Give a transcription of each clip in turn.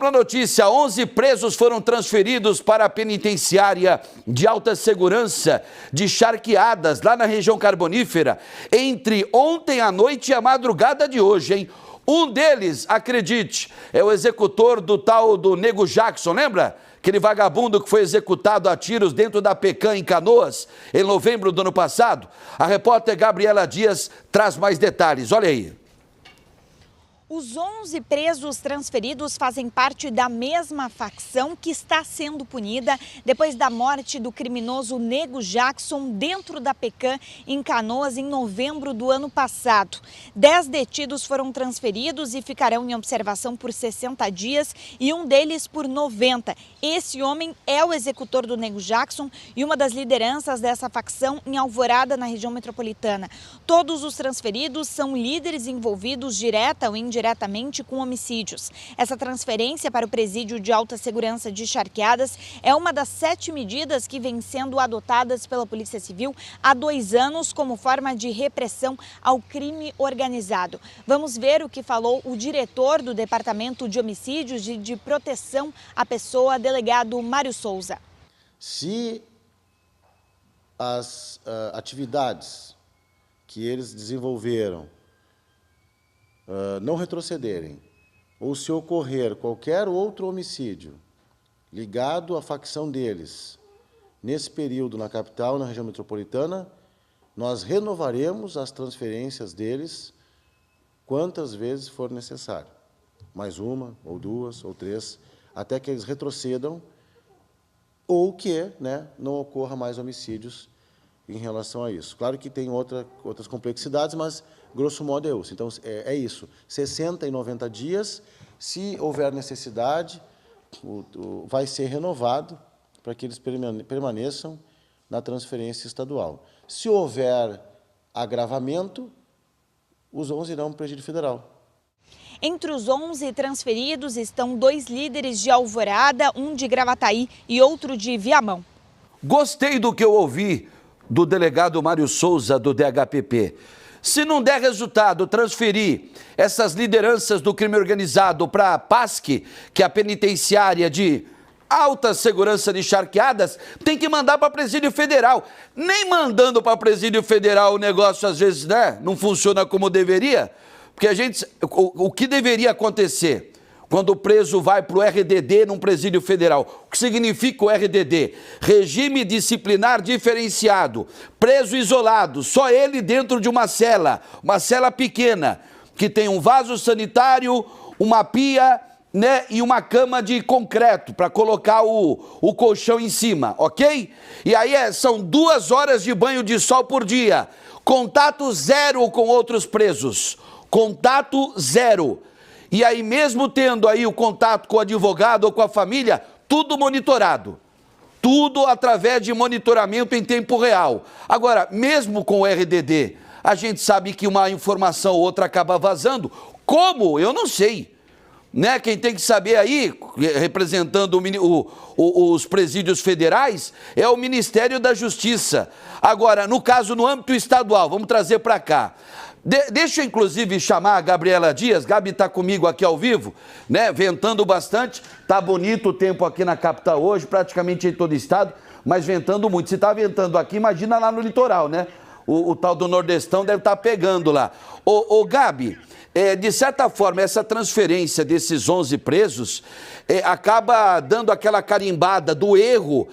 Próxima notícia, 11 presos foram transferidos para a penitenciária de alta segurança de Charqueadas, lá na região carbonífera, entre ontem à noite e a madrugada de hoje, hein? Um deles, acredite, é o executor do tal do Nego Jackson, lembra? Aquele vagabundo que foi executado a tiros dentro da Pecan em Canoas, em novembro do ano passado. A repórter Gabriela Dias traz mais detalhes, olha aí. Os 11 presos transferidos fazem parte da mesma facção que está sendo punida depois da morte do criminoso Nego Jackson dentro da Pecan, em Canoas, em novembro do ano passado. 10 detidos foram transferidos e ficarão em observação por 60 dias e um deles por 90. Esse homem é o executor do Nego Jackson e uma das lideranças dessa facção em Alvorada, na região metropolitana. Todos os transferidos são líderes envolvidos direta ou indiretamente com homicídios. Essa transferência para o presídio de alta segurança de Charqueadas é uma das 7 medidas que vêm sendo adotadas pela Polícia Civil há 2 anos como forma de repressão ao crime organizado. Vamos ver o que falou o diretor do Departamento de Homicídios e de Proteção à Pessoa, delegado Mário Souza. Se as atividades que eles desenvolveram não retrocederem, ou se ocorrer qualquer outro homicídio ligado à facção deles, nesse período na capital, na região metropolitana, nós renovaremos as transferências deles quantas vezes for necessário. Mais uma, ou 2, ou 3, até que eles retrocedam ou que não ocorra mais homicídios em relação a isso. Claro que tem outras complexidades, mas, grosso modo, é isso. Então, é isso. 60 e 90 dias, se houver necessidade, vai ser renovado para que eles permaneçam na transferência estadual. Se houver agravamento, os 11 irão para o presídio federal. Entre os 11 transferidos estão 2 líderes de Alvorada, um de Gravataí e outro de Viamão. Gostei do que eu ouvi do delegado Mário Souza, do DHPP. Se não der resultado, transferir essas lideranças do crime organizado para a PASC, que é a penitenciária de alta segurança de Charqueadas, tem que mandar para presídio federal. Nem mandando para presídio federal o negócio às vezes não funciona como deveria, porque o que deveria acontecer quando o preso vai para o RDD num presídio federal? O que significa o RDD? Regime disciplinar diferenciado, preso isolado, só ele dentro de uma cela pequena, que tem um vaso sanitário, uma pia, e uma cama de concreto para colocar o colchão em cima, ok? E aí são 2 horas de banho de sol por dia, contato zero com outros presos, contato zero. E aí, mesmo tendo aí o contato com o advogado ou com a família, tudo monitorado. Tudo através de monitoramento em tempo real. Agora, mesmo com o RDD, a gente sabe que uma informação ou outra acaba vazando. Como? Eu não sei. Quem tem que saber aí, representando os presídios federais, é o Ministério da Justiça. Agora, no caso, no âmbito estadual, vamos trazer para cá. Deixa eu, inclusive, chamar a Gabriela Dias. Gabi está comigo aqui ao vivo, ventando bastante. Está bonito o tempo aqui na capital hoje, praticamente em todo o estado, mas ventando muito. Se está ventando aqui, imagina lá no litoral, O tal do Nordestão deve estar pegando lá. Ô Gabi, de certa forma, essa transferência desses 11 presos acaba dando aquela carimbada do erro,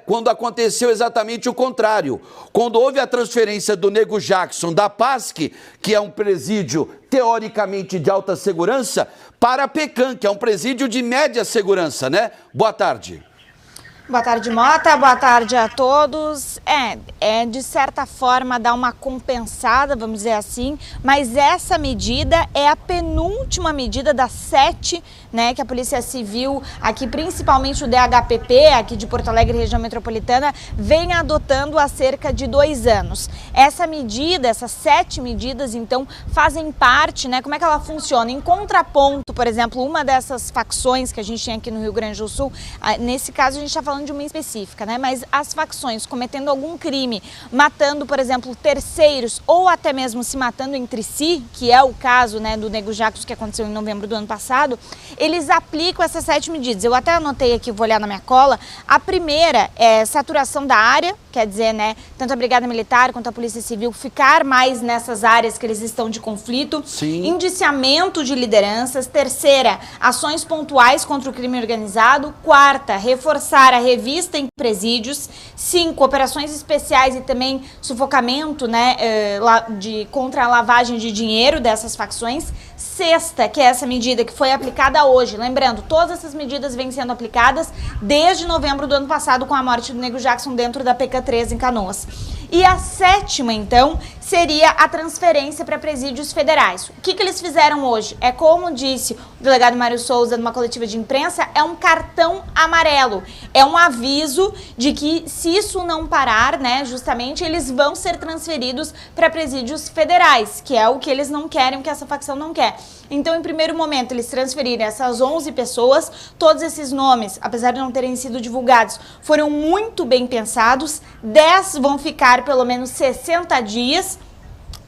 quando aconteceu exatamente o contrário. Quando houve a transferência do Nego Jackson da PASC, que é um presídio teoricamente de alta segurança, para a Pecan, que é um presídio de média segurança, Boa tarde. Boa tarde, Mota. Boa tarde a todos. De certa forma, dá uma compensada, vamos dizer assim, mas essa medida é a penúltima medida das 7, que a Polícia Civil, aqui principalmente o DHPP, aqui de Porto Alegre, região metropolitana, vem adotando há cerca de 2 anos. Essa medida, essas 7 medidas, então, fazem parte, como é que ela funciona? Em contraponto, por exemplo, uma dessas facções que a gente tem aqui no Rio Grande do Sul, nesse caso a gente está falando falando de uma específica, né? Mas as facções cometendo algum crime, matando, por exemplo, terceiros ou até mesmo se matando entre si, que é o caso, né, do Nego Jackson que aconteceu em novembro do ano passado, eles aplicam essas 7 medidas. Eu até anotei aqui, vou olhar na minha cola. A primeira é saturação da área, quer dizer, né, tanto a Brigada Militar quanto a Polícia Civil ficar mais nessas áreas que eles estão de conflito. Sim. Indiciamento de lideranças. Terceira, ações pontuais contra o crime organizado. Quarta, reforçar a revista em presídios. 5, operações especiais e também sufocamento, né, contra a lavagem de dinheiro dessas facções. Sexta, que é essa medida que foi aplicada hoje. Lembrando, todas essas medidas vêm sendo aplicadas desde novembro do ano passado com a morte do Nego Jackson dentro da PK13 em Canoas. E a sétima, então, seria a transferência para presídios federais. O que eles fizeram hoje? É como disse o delegado Mário Souza numa coletiva de imprensa, é um cartão amarelo. É um aviso de que se isso não parar, né, justamente, eles vão ser transferidos para presídios federais, que é o que eles não querem, o que essa facção não quer. Então, em primeiro momento, eles transferiram essas 11 pessoas, todos esses nomes, apesar de não terem sido divulgados, foram muito bem pensados. 10 vão ficar pelo menos 60 dias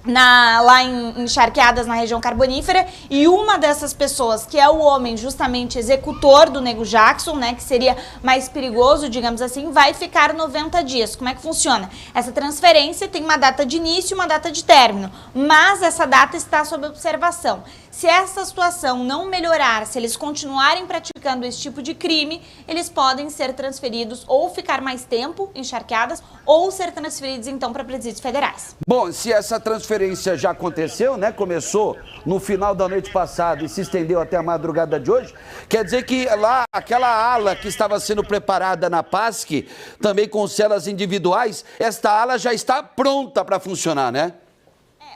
lá em Charqueadas, na região carbonífera, e uma dessas pessoas, que é o homem justamente executor do Nego Jackson, né, que seria mais perigoso, digamos assim, vai ficar 90 dias. Como é que funciona? Essa transferência tem uma data de início e uma data de término, mas essa data está sob observação. Se essa situação não melhorar, se eles continuarem praticando esse tipo de crime, eles podem ser transferidos ou ficar mais tempo em Charqueadas ou ser transferidos então para presídios federais. Bom, se essa transferência já aconteceu, né, começou no final da noite passada e se estendeu até a madrugada de hoje, quer dizer que lá aquela ala que estava sendo preparada na PASC, também com celas individuais, esta ala já está pronta para funcionar, né?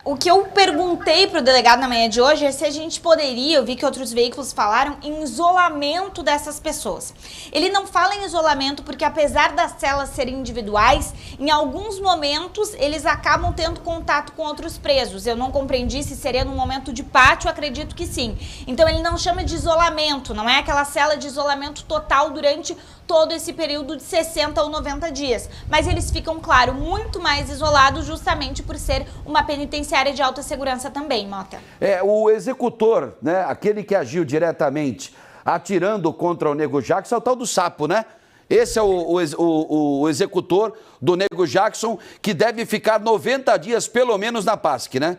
O que eu perguntei para o delegado na manhã de hoje é se a gente poderia, eu vi que outros veículos falaram, em isolamento dessas pessoas. Ele não fala em isolamento porque, apesar das celas serem individuais, em alguns momentos eles acabam tendo contato com outros presos. Eu não compreendi se seria num momento de pátio, acredito que sim. Então ele não chama de isolamento, não é aquela cela de isolamento total durante todo esse período de 60 ou 90 dias. Mas eles ficam, claro, muito mais isolados justamente por ser uma penitenciária de alta segurança também, Mota. O executor, né, aquele que agiu diretamente atirando contra o Nego Jackson é o tal do Sapo, né? Esse é o executor do Nego Jackson, que deve ficar 90 dias pelo menos na PASC, né?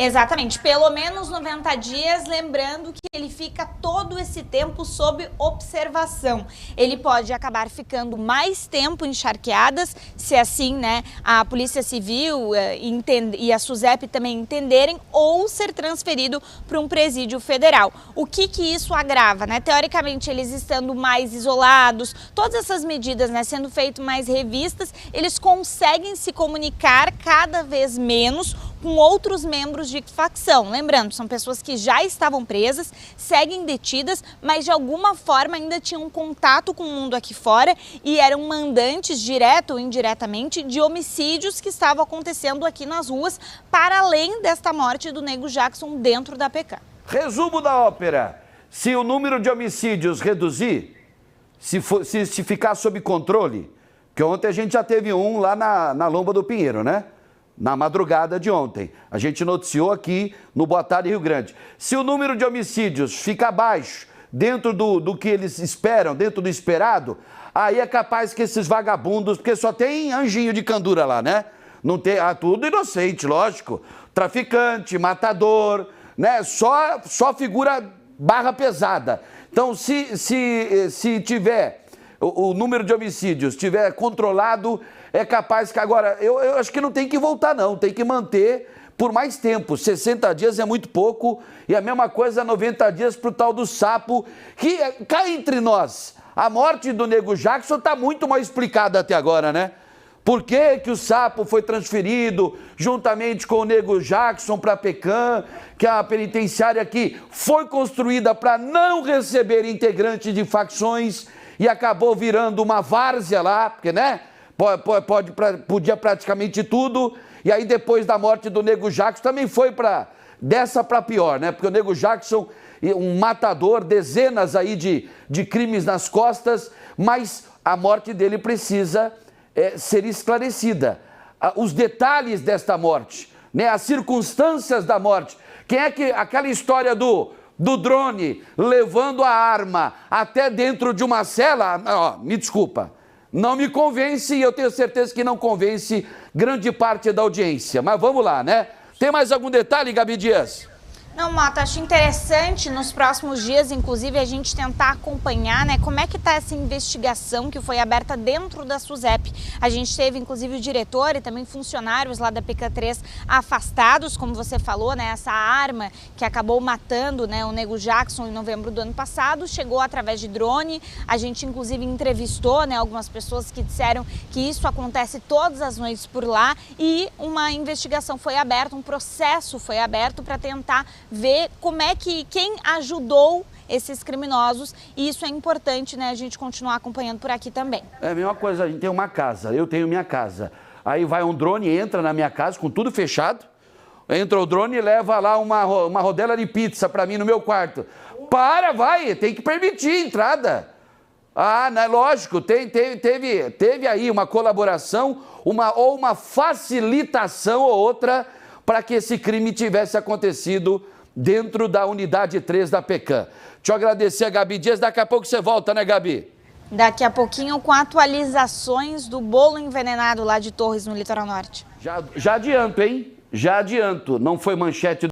Exatamente, pelo menos 90 dias, lembrando que ele fica todo esse tempo sob observação. Ele pode acabar ficando mais tempo em Charqueadas, se assim, né, a Polícia Civil e a SUSEP também entenderem, ou ser transferido para um presídio federal. O que isso agrava, né? Teoricamente, eles estando mais isolados, todas essas medidas, né, sendo feitas mais revistas, eles conseguem se comunicar cada vez menos com outros membros de facção. Lembrando, são pessoas que já estavam presas, seguem detidas, mas de alguma forma ainda tinham contato com o mundo aqui fora e eram mandantes, direto ou indiretamente, de homicídios que estavam acontecendo aqui nas ruas, para além desta morte do Nego Jackson dentro da PK. Resumo da ópera: se o número de homicídios reduzir, se ficar sob controle, que ontem a gente já teve um lá na Lomba do Pinheiro, né? Na madrugada de ontem. A gente noticiou aqui no Boa Tarde Rio Grande. Se o número de homicídios fica baixo, dentro do que eles esperam, dentro do esperado, aí é capaz que esses vagabundos, porque só tem anjinho de candura lá, né? Não tem, tudo inocente, lógico. Traficante, matador, né? Só figura barra pesada. Então, se tiver o número de homicídios tiver controlado, é capaz que agora, eu acho que não tem que voltar não, tem que manter por mais tempo. 60 dias é muito pouco, e a mesma coisa 90 dias para o tal do Sapo, que cá entre nós, a morte do Nego Jackson está muito mal explicada até agora, né? Por que o Sapo foi transferido juntamente com o Nego Jackson para Pecan, que é a penitenciária que foi construída para não receber integrantes de facções e acabou virando uma várzea lá, porque, né? Podia praticamente tudo, e aí depois da morte do Nego Jackson também foi dessa para pior, né? Porque o Nego Jackson, um matador, dezenas aí de crimes nas costas, mas a morte dele precisa ser esclarecida. Os detalhes desta morte, né, as circunstâncias da morte. Quem é que, aquela história do drone levando a arma até dentro de uma cela, ó, me desculpa, não me convence e eu tenho certeza que não convence grande parte da audiência. Mas vamos lá, né? Tem mais algum detalhe, Gabi Dias? Não, Mota, acho interessante nos próximos dias, inclusive, a gente tentar acompanhar, né, como é que está essa investigação que foi aberta dentro da SUSEP. A gente teve, inclusive, o diretor e também funcionários lá da PK3 afastados, como você falou, né, essa arma que acabou matando, né, o Nego Jackson em novembro do ano passado, chegou através de drone. A gente, inclusive, entrevistou, né, algumas pessoas que disseram que isso acontece todas as noites por lá e uma investigação foi aberta, um processo foi aberto para tentar ver como é que quem ajudou esses criminosos, e isso é importante, né, a gente continuar acompanhando por aqui também. É a mesma coisa, a gente tem uma casa, eu tenho minha casa, aí vai um drone, entra na minha casa com tudo fechado, entra o drone e leva lá uma rodela de pizza para mim no meu quarto. Vai, tem que permitir a entrada. Ah, não é lógico, teve aí uma colaboração, uma facilitação ou outra para que esse crime tivesse acontecido dentro da unidade 3 da PECAM. Deixa eu agradecer a Gabi Dias, daqui a pouco você volta, né, Gabi? Daqui a pouquinho com atualizações do bolo envenenado lá de Torres, no Litoral Norte. Já adianto, hein? Já adianto, não foi manchete